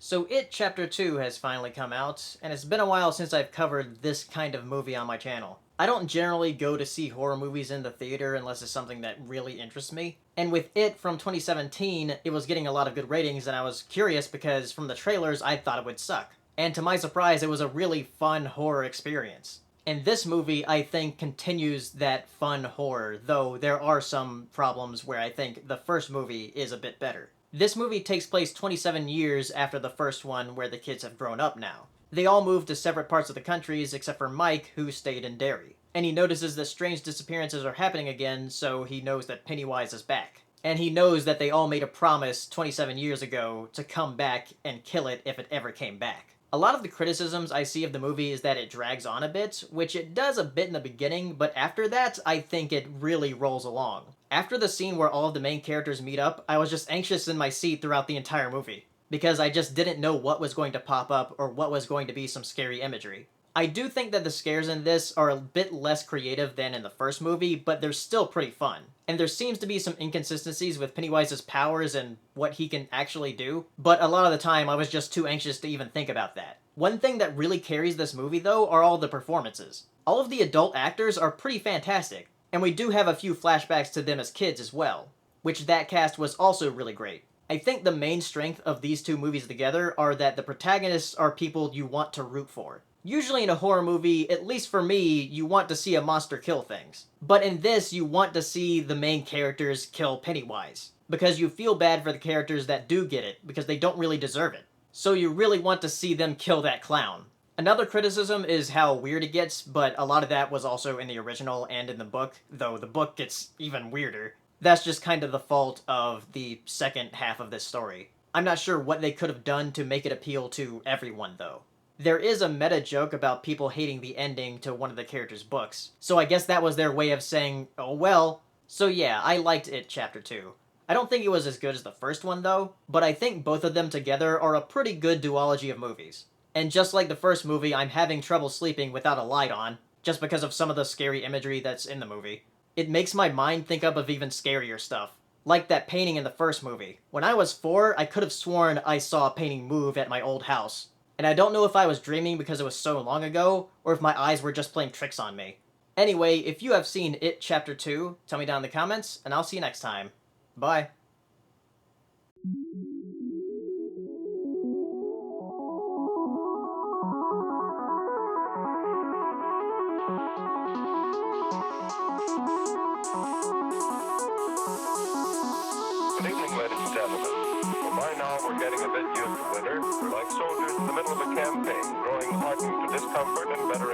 So It Chapter 2 has finally come out, and it's been a while since I've covered this kind of movie on my channel. I don't generally go to see horror movies in the theater unless it's something that really interests me. And with It from 2017, it was getting a lot of good ratings, and I was curious because from the trailers I thought it would suck. And to my surprise, it was a really fun horror experience. And this movie, I think, continues that fun horror, though there are some problems where I think the first movie is a bit better. This movie takes place 27 years after the first one, where the kids have grown up now. They all moved to separate parts of the countries except for Mike, who stayed in Derry. And he notices that strange disappearances are happening again, so he knows that Pennywise is back. And he knows that they all made a promise 27 years ago to come back and kill it if it ever came back. A lot of the criticisms I see of the movie is that it drags on a bit, which it does a bit in the beginning, but after that, I think it really rolls along. After the scene where all of the main characters meet up, I was just anxious in my seat throughout the entire movie, because I just didn't know what was going to pop up or what was going to be some scary imagery. I do think that the scares in this are a bit less creative than in the first movie, but they're still pretty fun. And there seems to be some inconsistencies with Pennywise's powers and what he can actually do, but a lot of the time I was just too anxious to even think about that. One thing that really carries this movie, though, are all the performances. All of the adult actors are pretty fantastic, and we do have a few flashbacks to them as kids as well, which that cast was also really great. I think the main strength of these two movies together are that the protagonists are people you want to root for. Usually in a horror movie, at least for me, you want to see a monster kill things. But in this, you want to see the main characters kill Pennywise, because you feel bad for the characters that do get it, because they don't really deserve it. So you really want to see them kill that clown. Another criticism is how weird it gets, but a lot of that was also in the original and in the book, though the book gets even weirder. That's just kind of the fault of the second half of this story. I'm not sure what they could have done to make it appeal to everyone, though. There is a meta joke about people hating the ending to one of the characters' books, so I guess that was their way of saying, oh well. So yeah, I liked It Chapter 2. I don't think it was as good as the first one though, but I think both of them together are a pretty good duology of movies. And just like the first movie, I'm having trouble sleeping without a light on, just because of some of the scary imagery that's in the movie. It makes my mind think up of even scarier stuff, like that painting in the first movie. When I was 4, I could have sworn I saw a painting move at my old house. And I don't know if I was dreaming because it was so long ago, or if my eyes were just playing tricks on me. Anyway, if you have seen It Chapter 2, tell me down in the comments, and I'll see you next time. Bye. Good evening, ladies and gentlemen. Well, by now we're getting a bit used to winter. We're like soldiers in the middle of a campaign, growing hardened to discomfort and better